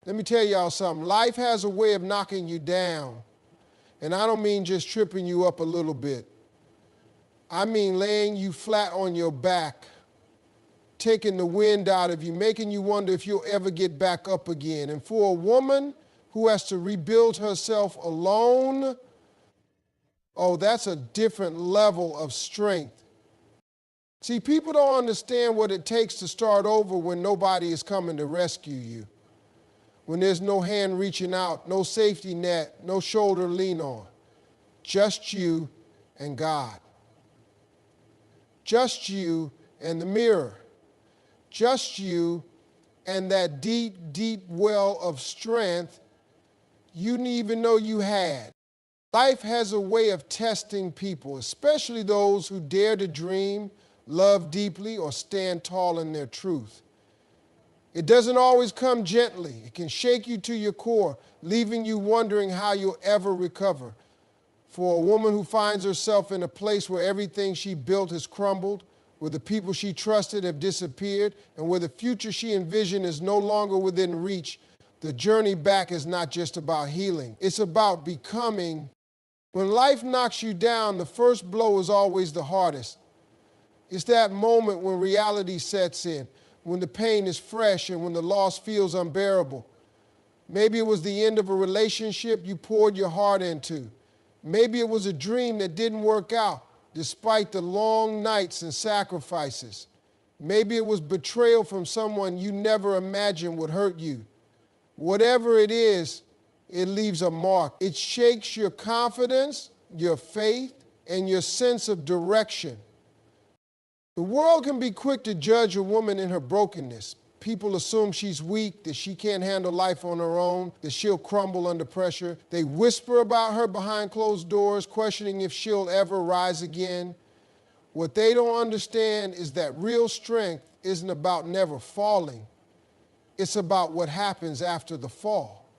Let me tell y'all something. Life has a way of knocking you down. And I don't mean just tripping you up a little bit. I mean laying you flat on your back, taking the wind out of you, making you wonder if you'll ever get back up again. And for a woman who has to rebuild herself alone, oh, that's a different level of strength. See, people don't understand what it takes to start over when nobody is coming to rescue you. When there's no hand reaching out, no safety net, no shoulder to lean on. Just you and God. Just you and the mirror. Just you and that deep, deep well of strength you didn't even know you had. Life has a way of testing people, especially those who dare to dream, love deeply, or stand tall in their truth. It doesn't always come gently. It can shake you to your core, leaving you wondering how you'll ever recover. For a woman who finds herself in a place where everything she built has crumbled, where the people she trusted have disappeared, and where the future she envisioned is no longer within reach, the journey back is not just about healing. It's about becoming. When life knocks you down, the first blow is always the hardest. It's that moment when reality sets in, when the pain is fresh and when the loss feels unbearable. Maybe it was the end of a relationship you poured your heart into. Maybe it was a dream that didn't work out despite the long nights and sacrifices. Maybe it was betrayal from someone you never imagined would hurt you. Whatever it is, it leaves a mark. It shakes your confidence, your faith, and your sense of direction. The world can be quick to judge a woman in her brokenness. People assume she's weak, that she can't handle life on her own, that she'll crumble under pressure. They whisper about her behind closed doors, questioning if she'll ever rise again. What they don't understand is that real strength isn't about never falling. It's about what happens after the fall.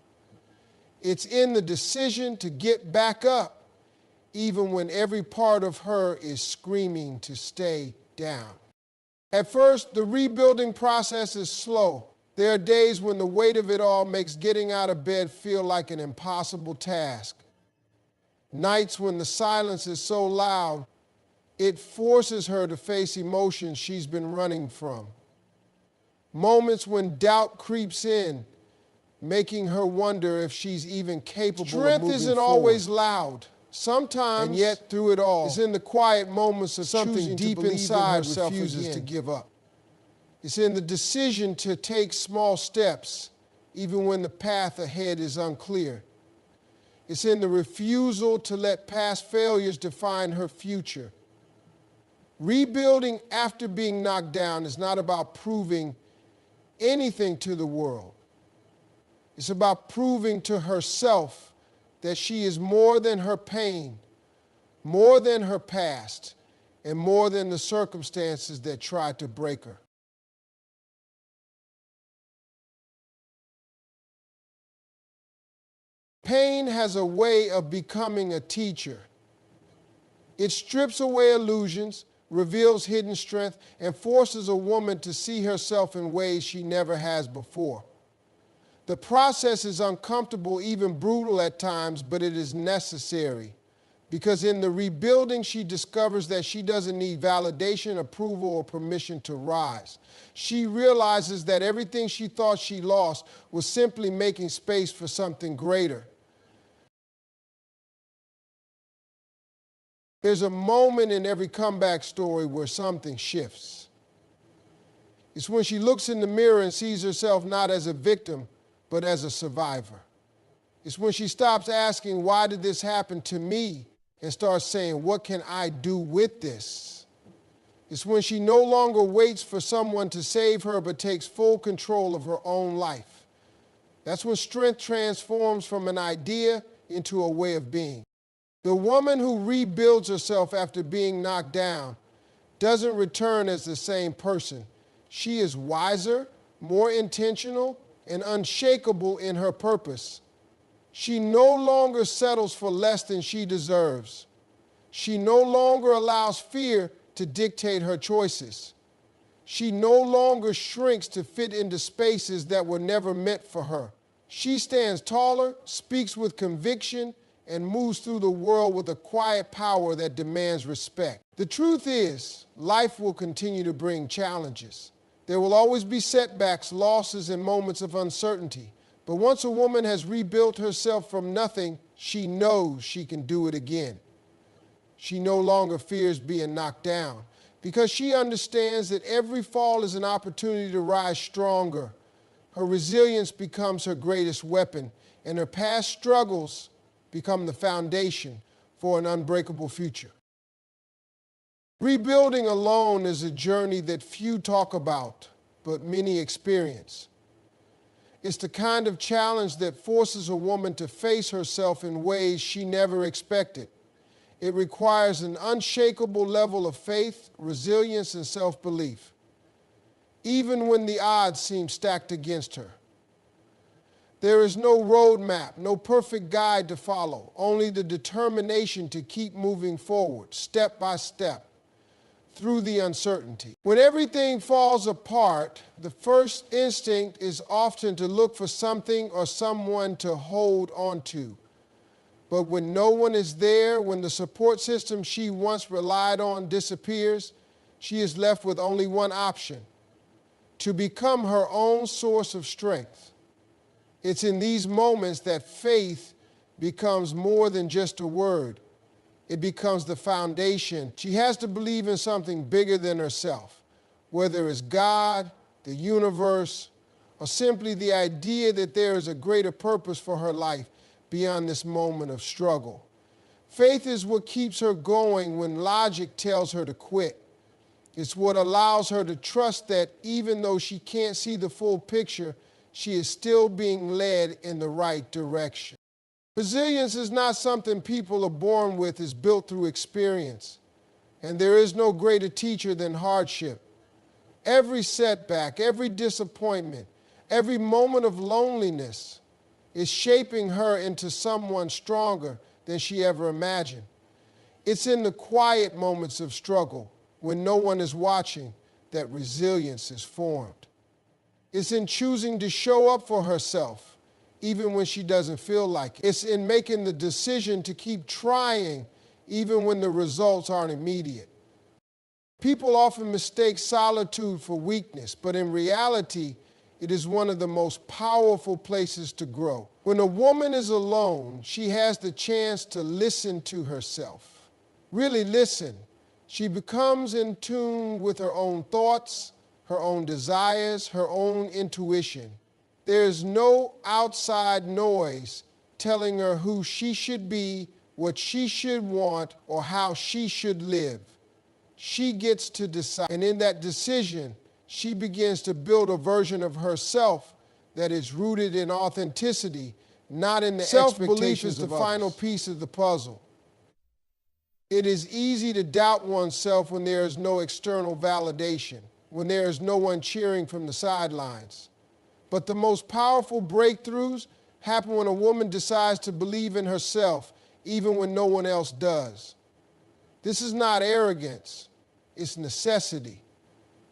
It's in the decision to get back up, even when every part of her is screaming to stay down. At first, the rebuilding process is slow. There are days when the weight of it all makes getting out of bed feel like an impossible task. Nights when the silence is so loud, it forces her to face emotions she's been running from. Moments when doubt creeps in, making her wonder if she's even capable of moving forward. Strength isn't always loud. Sometimes, and yet through it all, it's in the quiet moments of something deep inside refuses to give up. It's in the decision to take small steps, even when the path ahead is unclear. It's in the refusal to let past failures define her future. Rebuilding after being knocked down is not about proving anything to the world. It's about proving to herself that she is more than her pain, more than her past, and more than the circumstances that tried to break her. Pain has a way of becoming a teacher. It strips away illusions, reveals hidden strength, and forces a woman to see herself in ways she never has before. The process is uncomfortable, even brutal at times, but it is necessary. Because in the rebuilding, she discovers that she doesn't need validation, approval, or permission to rise. She realizes that everything she thought she lost was simply making space for something greater. There's a moment in every comeback story where something shifts. It's when she looks in the mirror and sees herself not as a victim, but as a survivor. It's when she stops asking, why did this happen to me? And starts saying, what can I do with this? It's when she no longer waits for someone to save her, but takes full control of her own life. That's when strength transforms from an idea into a way of being. The woman who rebuilds herself after being knocked down doesn't return as the same person. She is wiser, more intentional, and unshakable in her purpose. She no longer settles for less than she deserves. She no longer allows fear to dictate her choices. She no longer shrinks to fit into spaces that were never meant for her. She stands taller, speaks with conviction, and moves through the world with a quiet power that demands respect. The truth is, life will continue to bring challenges. There will always be setbacks, losses, and moments of uncertainty. But once a woman has rebuilt herself from nothing, she knows she can do it again. She no longer fears being knocked down because she understands that every fall is an opportunity to rise stronger. Her resilience becomes her greatest weapon, and her past struggles become the foundation for an unbreakable future. Rebuilding alone is a journey that few talk about, but many experience. It's the kind of challenge that forces a woman to face herself in ways she never expected. It requires an unshakable level of faith, resilience, and self-belief, even when the odds seem stacked against her. There is no roadmap, no perfect guide to follow, only the determination to keep moving forward, step by step, through the uncertainty. When everything falls apart, the first instinct is often to look for something or someone to hold on to. But when no one is there, when the support system she once relied on disappears, she is left with only one option: to become her own source of strength. It's in these moments that faith becomes more than just a word. It becomes the foundation. She has to believe in something bigger than herself, whether it's God, the universe, or simply the idea that there is a greater purpose for her life beyond this moment of struggle. Faith is what keeps her going when logic tells her to quit. It's what allows her to trust that even though she can't see the full picture, she is still being led in the right direction. Resilience is not something people are born with, it's built through experience. And there is no greater teacher than hardship. Every setback, every disappointment, every moment of loneliness is shaping her into someone stronger than she ever imagined. It's in the quiet moments of struggle, when no one is watching, that resilience is formed. It's in choosing to show up for herself, even when she doesn't feel like it. It's in making the decision to keep trying, even when the results aren't immediate. People often mistake solitude for weakness, but in reality, it is one of the most powerful places to grow. When a woman is alone, she has the chance to listen to herself. Really listen. She becomes in tune with her own thoughts, her own desires, her own intuition. There is no outside noise telling her who she should be, what she should want, or how she should live. She gets to decide, and in that decision, she begins to build a version of herself that is rooted in authenticity, not in the self-belief is the final piece of the puzzle. It is easy to doubt oneself when there is no external validation, when there is no one cheering from the sidelines. But the most powerful breakthroughs happen when a woman decides to believe in herself, even when no one else does. This is not arrogance, it's necessity.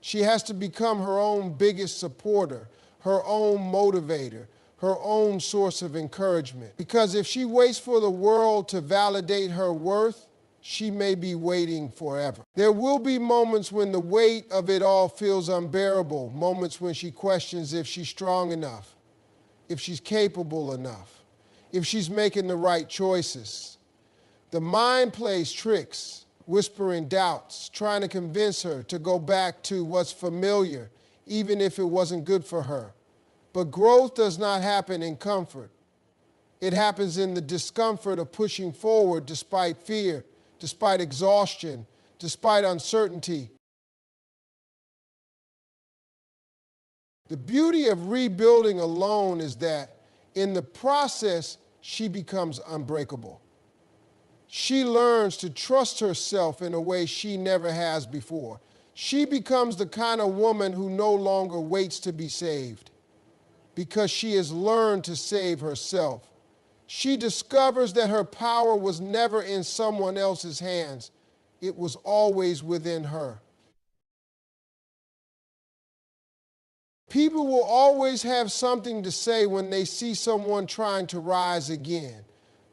She has to become her own biggest supporter, her own motivator, her own source of encouragement. Because if she waits for the world to validate her worth, she may be waiting forever. There will be moments when the weight of it all feels unbearable, moments when she questions if she's strong enough, if she's capable enough, if she's making the right choices. The mind plays tricks, whispering doubts, trying to convince her to go back to what's familiar, even if it wasn't good for her. But growth does not happen in comfort. It happens in the discomfort of pushing forward despite fear, despite exhaustion, despite uncertainty. The beauty of rebuilding alone is that in the process, she becomes unbreakable. She learns to trust herself in a way she never has before. She becomes the kind of woman who no longer waits to be saved because she has learned to save herself. She discovers that her power was never in someone else's hands. It was always within her. People will always have something to say when they see someone trying to rise again.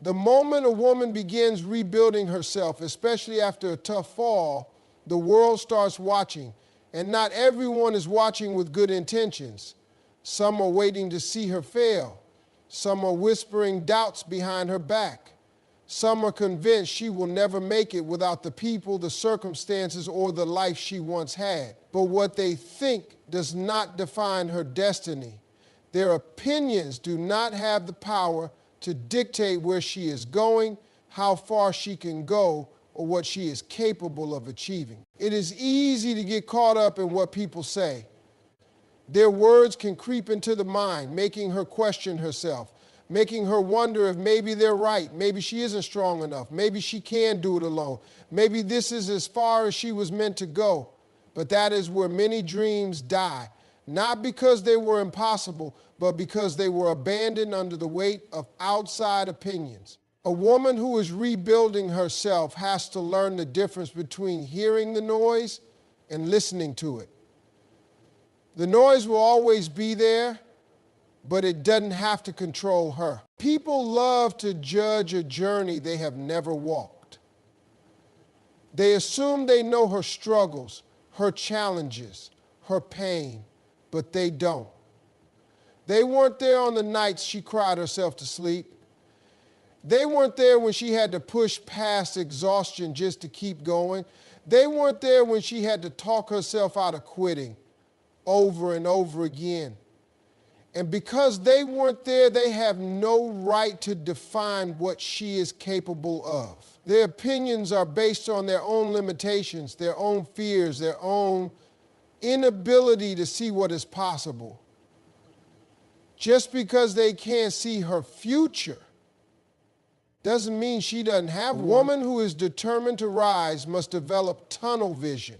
The moment a woman begins rebuilding herself, especially after a tough fall, the world starts watching. And not everyone is watching with good intentions. Some are waiting to see her fail. Some are whispering doubts behind her back. Some are convinced she will never make it without the people, the circumstances, or the life she once had. But what they think does not define her destiny. Their opinions do not have the power to dictate where she is going, how far she can go, or what she is capable of achieving. It is easy to get caught up in what people say. Their words can creep into the mind, making her question herself, making her wonder if maybe they're right, maybe she isn't strong enough, maybe she can do it alone, maybe this is as far as she was meant to go. But that is where many dreams die, not because they were impossible, but because they were abandoned under the weight of outside opinions. A woman who is rebuilding herself has to learn the difference between hearing the noise and listening to it. The noise will always be there, but it doesn't have to control her. People love to judge a journey they have never walked. They assume they know her struggles, her challenges, her pain, but they don't. They weren't there on the nights she cried herself to sleep. They weren't there when she had to push past exhaustion just to keep going. They weren't there when she had to talk herself out of quitting over and over again. And because they weren't there, they have no right to define what she is capable of. Their opinions are based on their own limitations, their own fears, their own inability to see what is possible. Just because they can't see her future doesn't mean she doesn't have one. A woman who is determined to rise must develop tunnel vision.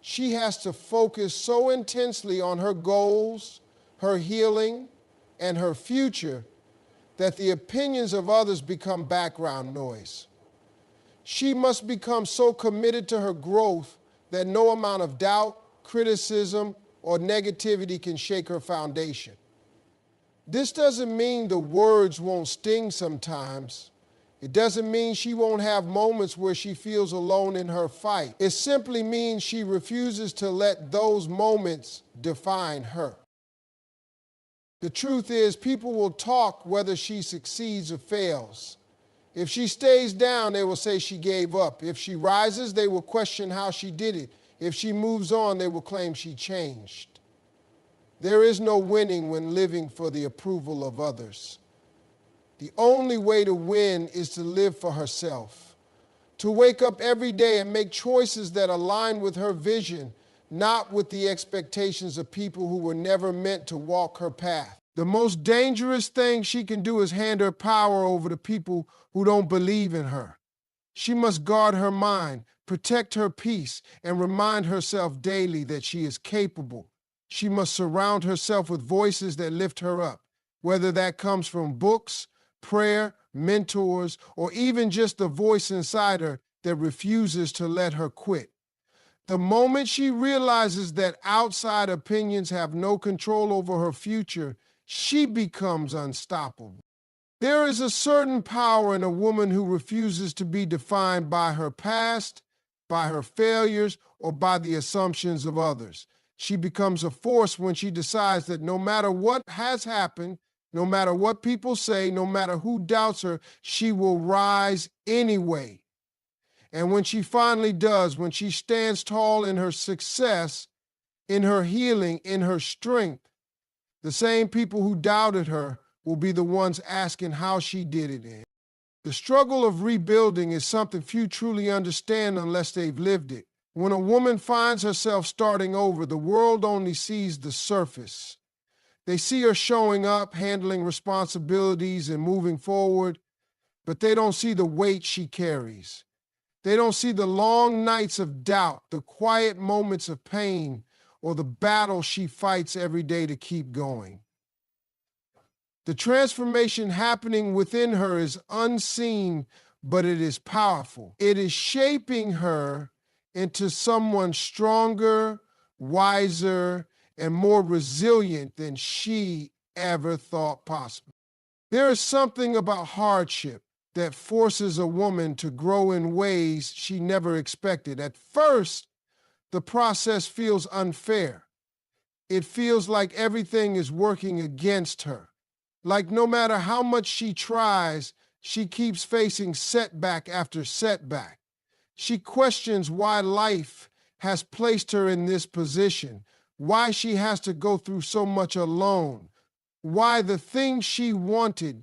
She has to focus so intensely on her goals, her healing, and her future that the opinions of others become background noise. She must become so committed to her growth that no amount of doubt, criticism, or negativity can shake her foundation. This doesn't mean the words won't sting sometimes. It doesn't mean she won't have moments where she feels alone in her fight. It simply means she refuses to let those moments define her. The truth is, people will talk whether she succeeds or fails. If she stays down, they will say she gave up. If she rises, they will question how she did it. If she moves on, they will claim she changed. There is no winning when living for the approval of others. The only way to win is to live for herself, to wake up every day and make choices that align with her vision, not with the expectations of people who were never meant to walk her path. The most dangerous thing she can do is hand her power over to people who don't believe in her. She must guard her mind, protect her peace, and remind herself daily that she is capable. She must surround herself with voices that lift her up, whether that comes from books, prayer, mentors, or even just the voice inside her that refuses to let her quit. The moment she realizes that outside opinions have no control over her future, she becomes unstoppable. There is a certain power in a woman who refuses to be defined by her past, by her failures, or by the assumptions of others. She becomes a force when she decides that no matter what has happened, no matter what people say, no matter who doubts her, she will rise anyway. And when she finally does, when she stands tall in her success, in her healing, in her strength, the same people who doubted her will be the ones asking how she did it. The struggle of rebuilding is something few truly understand unless they've lived it. When a woman finds herself starting over, the world only sees the surface. They see her showing up, handling responsibilities, and moving forward, but they don't see the weight she carries. They don't see the long nights of doubt, the quiet moments of pain, or the battle she fights every day to keep going. The transformation happening within her is unseen, but it is powerful. It is shaping her into someone stronger, wiser, and more resilient than she ever thought possible. There is something about hardship that forces a woman to grow in ways she never expected. At first, the process feels unfair. It feels like everything is working against her. Like no matter how much she tries, she keeps facing setback after setback. She questions why life has placed her in this position, why she has to go through so much alone, why the thing she wanted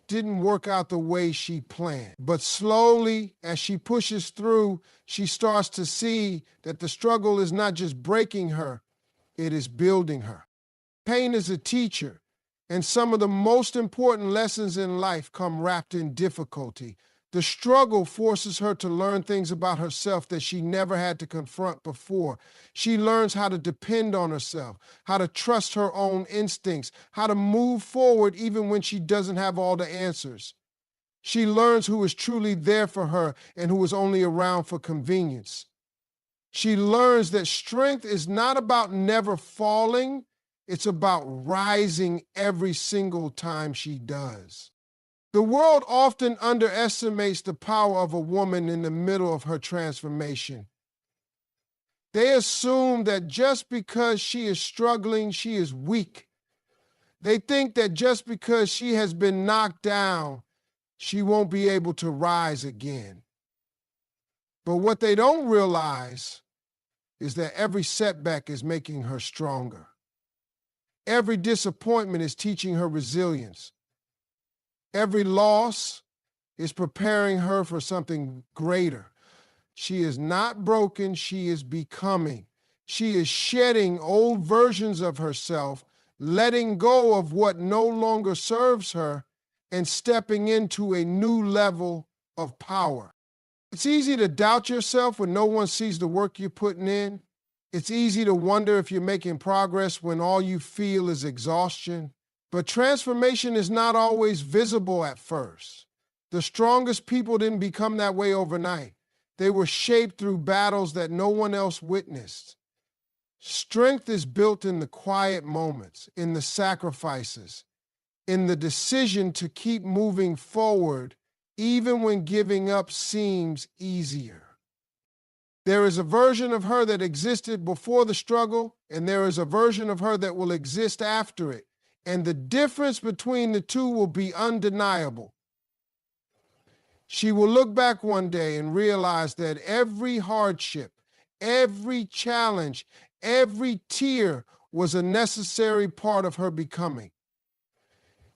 didn't work out the way she planned. But slowly, as she pushes through, she starts to see that the struggle is not just breaking her, it is building her. Pain is a teacher, and some of the most important lessons in life come wrapped in difficulty. The struggle forces her to learn things about herself that she never had to confront before. She learns how to depend on herself, how to trust her own instincts, how to move forward even when she doesn't have all the answers. She learns who is truly there for her and who is only around for convenience. She learns that strength is not about never falling, it's about rising every single time she does. The world often underestimates the power of a woman in the middle of her transformation. They assume that just because she is struggling, she is weak. They think that just because she has been knocked down, she won't be able to rise again. But what they don't realize is that every setback is making her stronger. Every disappointment is teaching her resilience. Every loss is preparing her for something greater. She is not broken, she is becoming. She is shedding old versions of herself, letting go of what no longer serves her, and stepping into a new level of power. It's easy to doubt yourself when no one sees the work you're putting in. It's easy to wonder if you're making progress when all you feel is exhaustion. But transformation is not always visible at first. The strongest people didn't become that way overnight. They were shaped through battles that no one else witnessed. Strength is built in the quiet moments, in the sacrifices, in the decision to keep moving forward even when giving up seems easier. There is a version of her that existed before the struggle, and there is a version of her that will exist after it. And the difference between the two will be undeniable. She will look back one day and realize that every hardship, every challenge, every tear was a necessary part of her becoming.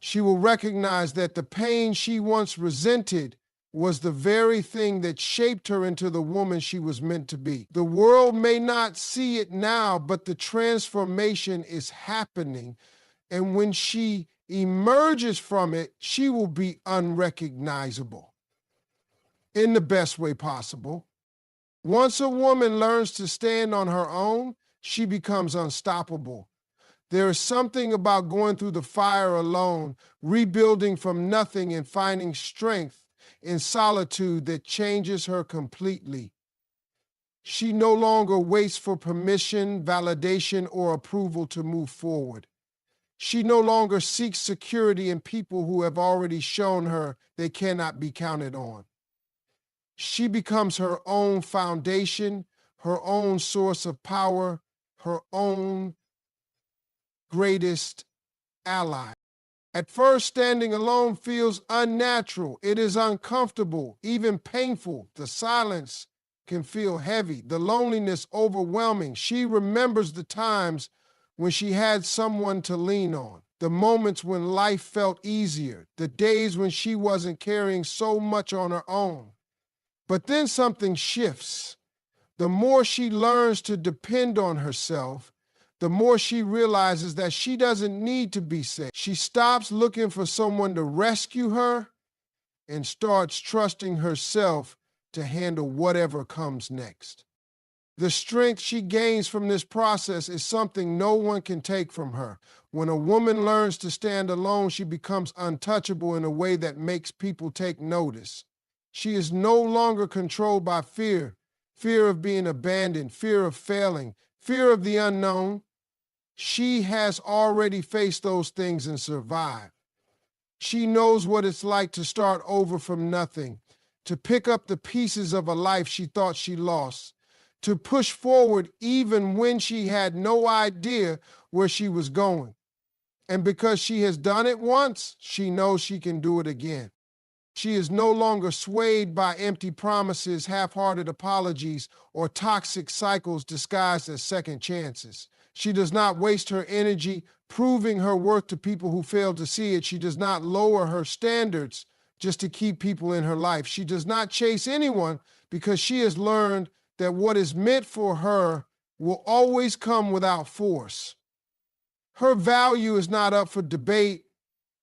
She will recognize that the pain she once resented was the very thing that shaped her into the woman she was meant to be. The world may not see it now, but the transformation is happening. And when she emerges from it, she will be unrecognizable in the best way possible. Once a woman learns to stand on her own, she becomes unstoppable. There is something about going through the fire alone, rebuilding from nothing and finding strength in solitude that changes her completely. She no longer waits for permission, validation, or approval to move forward. She no longer seeks security in people who have already shown her they cannot be counted on. She becomes her own foundation, her own source of power, her own greatest ally. At first, standing alone feels unnatural. It is uncomfortable, even painful. The silence can feel heavy, the loneliness overwhelming. She remembers the times when she had someone to lean on, the moments when life felt easier, the days when she wasn't carrying so much on her own. But then something shifts. The more she learns to depend on herself, the more she realizes that she doesn't need to be saved. She stops looking for someone to rescue her and starts trusting herself to handle whatever comes next. The strength she gains from this process is something no one can take from her. When a woman learns to stand alone, she becomes untouchable in a way that makes people take notice. She is no longer controlled by fear, fear of being abandoned, fear of failing, fear of the unknown. She has already faced those things and survived. She knows what it's like to start over from nothing, to pick up the pieces of a life she thought she lost, to push forward even when she had no idea where she was going. And because she has done it once, she knows she can do it again. She is no longer swayed by empty promises, half-hearted apologies, or toxic cycles disguised as second chances. She does not waste her energy proving her worth to people who fail to see it. She does not lower her standards just to keep people in her life. She does not chase anyone because she has learned that what is meant for her will always come without force. Her value is not up for debate,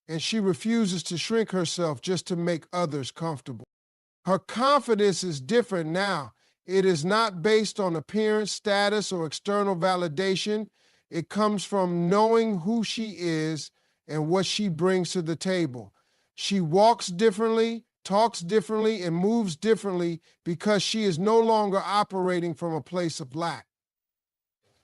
and she refuses to shrink herself just to make others comfortable. Her confidence is different now. It is not based on appearance, status, or external validation. It comes from knowing who she is and what she brings to the table. She walks differently, talks differently, and moves differently because she is no longer operating from a place of lack.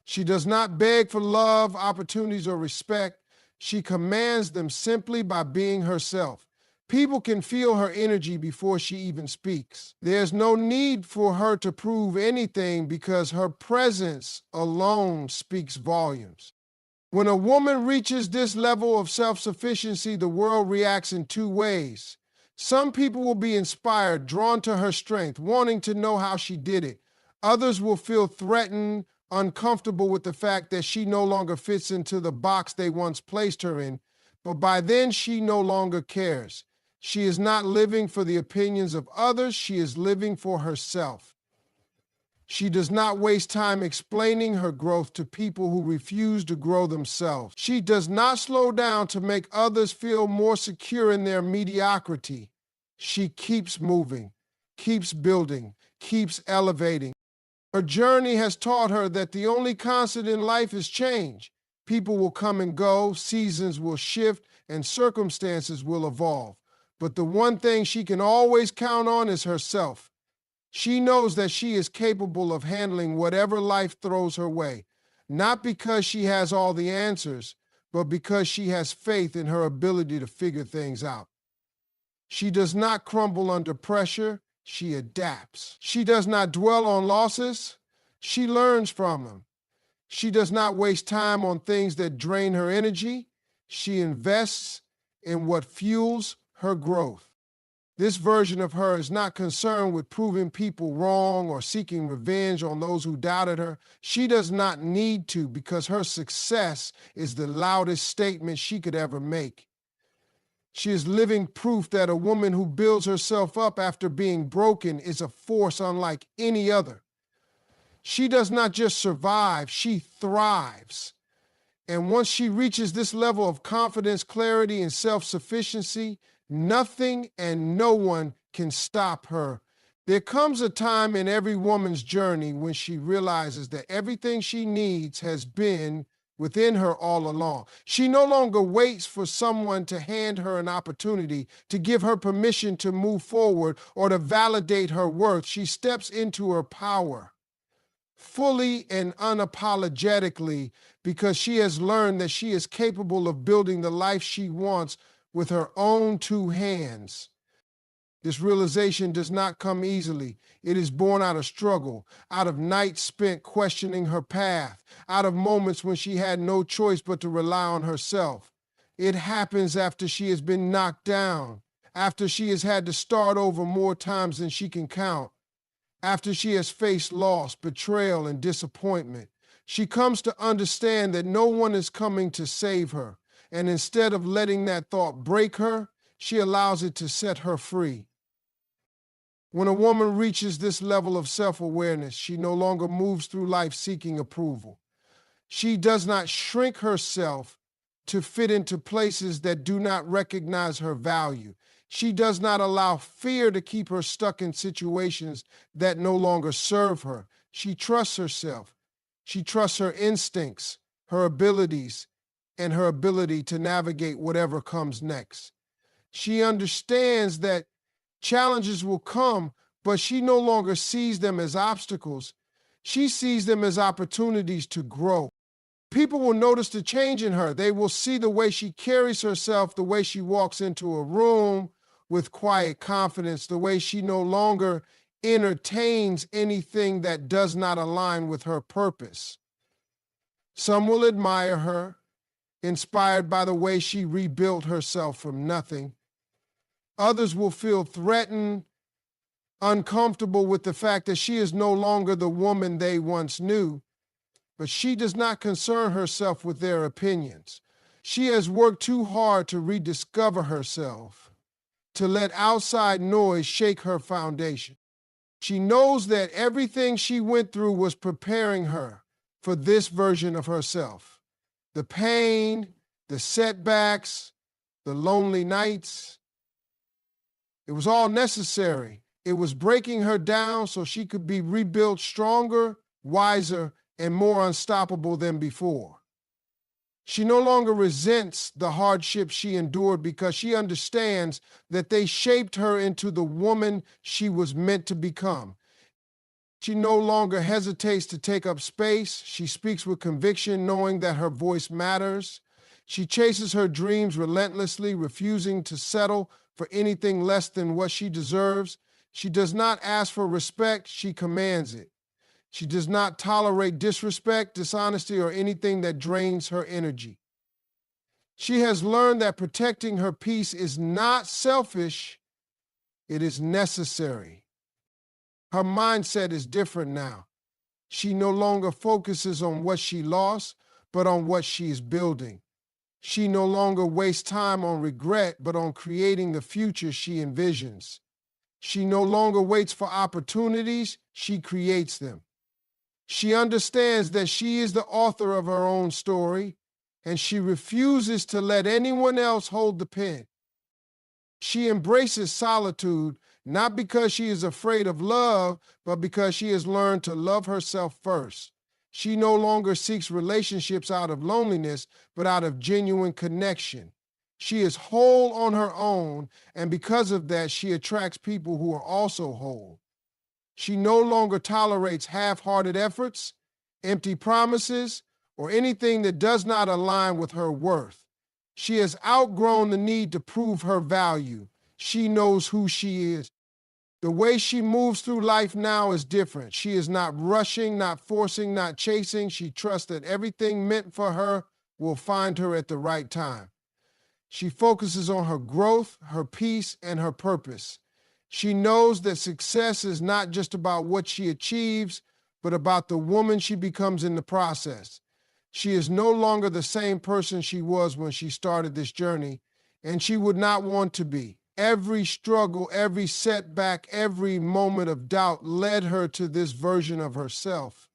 She does not beg for love, opportunities, or respect. She commands them simply by being herself. People can feel her energy before she even speaks. There's no need for her to prove anything because her presence alone speaks volumes. When a woman reaches this level of self-sufficiency, the world reacts in two ways. Some people will be inspired, drawn to her strength, wanting to know how she did it. Others will feel threatened, uncomfortable with the fact that she no longer fits into the box they once placed her in, but by then she no longer cares. She is not living for the opinions of others, she is living for herself. She does not waste time explaining her growth to people who refuse to grow themselves. She does not slow down to make others feel more secure in their mediocrity. She keeps moving, keeps building, keeps elevating. Her journey has taught her that the only constant in life is change. People will come and go, seasons will shift, and circumstances will evolve. But the one thing she can always count on is herself. She knows that she is capable of handling whatever life throws her way, not because she has all the answers, but because she has faith in her ability to figure things out. She does not crumble under pressure. She adapts. She does not dwell on losses. She learns from them. She does not waste time on things that drain her energy. She invests in what fuels her growth. This version of her is not concerned with proving people wrong or seeking revenge on those who doubted her. She does not need to because her success is the loudest statement she could ever make. She is living proof that a woman who builds herself up after being broken is a force unlike any other. She does not just survive, she thrives. And once she reaches this level of confidence, clarity, and self-sufficiency, nothing and no one can stop her. There comes a time in every woman's journey when she realizes that everything she needs has been within her all along. She no longer waits for someone to hand her an opportunity, to give her permission to move forward, or to validate her worth. She steps into her power fully and unapologetically because she has learned that she is capable of building the life she wants with her own two hands. This realization does not come easily. It is born out of struggle, out of nights spent questioning her path, out of moments when she had no choice but to rely on herself. It happens after she has been knocked down, after she has had to start over more times than she can count, after she has faced loss, betrayal, and disappointment. She comes to understand that no one is coming to save her, and instead of letting that thought break her, she allows it to set her free. When a woman reaches this level of self-awareness, she no longer moves through life seeking approval. She does not shrink herself to fit into places that do not recognize her value. She does not allow fear to keep her stuck in situations that no longer serve her. She trusts herself. She trusts her instincts, her abilities, and her ability to navigate whatever comes next. She understands that challenges will come, but she no longer sees them as obstacles. She sees them as opportunities to grow. People will notice the change in her. They will see the way she carries herself, the way she walks into a room with quiet confidence, the way she no longer entertains anything that does not align with her purpose. Some will admire her, inspired by the way she rebuilt herself from nothing. Others will feel threatened, uncomfortable with the fact that she is no longer the woman they once knew. But she does not concern herself with their opinions. She has worked too hard to rediscover herself, to let outside noise shake her foundation. She knows that everything she went through was preparing her for this version of herself. The pain, the setbacks, the lonely nights, it was all necessary. It was breaking her down so she could be rebuilt stronger, wiser, and more unstoppable than before. She no longer resents the hardships she endured because she understands that they shaped her into the woman she was meant to become. She no longer hesitates to take up space. She speaks with conviction, knowing that her voice matters. She chases her dreams relentlessly, refusing to settle for anything less than what she deserves. She does not ask for respect, she commands it. She does not tolerate disrespect, dishonesty, or anything that drains her energy. She has learned that protecting her peace is not selfish, it is necessary. Her mindset is different now. She no longer focuses on what she lost, but on what she is building. She no longer wastes time on regret, but on creating the future she envisions. She no longer waits for opportunities, she creates them. She understands that she is the author of her own story, and she refuses to let anyone else hold the pen. She embraces solitude, not because she is afraid of love, but because she has learned to love herself first. She no longer seeks relationships out of loneliness, but out of genuine connection. She is whole on her own, and because of that, she attracts people who are also whole. She no longer tolerates half-hearted efforts, empty promises, or anything that does not align with her worth. She has outgrown the need to prove her value. She knows who she is. The way she moves through life now is different. She is not rushing, not forcing, not chasing. She trusts that everything meant for her will find her at the right time. She focuses on her growth, her peace, and her purpose. She knows that success is not just about what she achieves, but about the woman she becomes in the process. She is no longer the same person she was when she started this journey, and she would not want to be. Every struggle, every setback, every moment of doubt led her to this version of herself.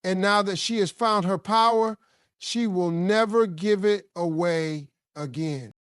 And now that she has found her power, she will never give it away again.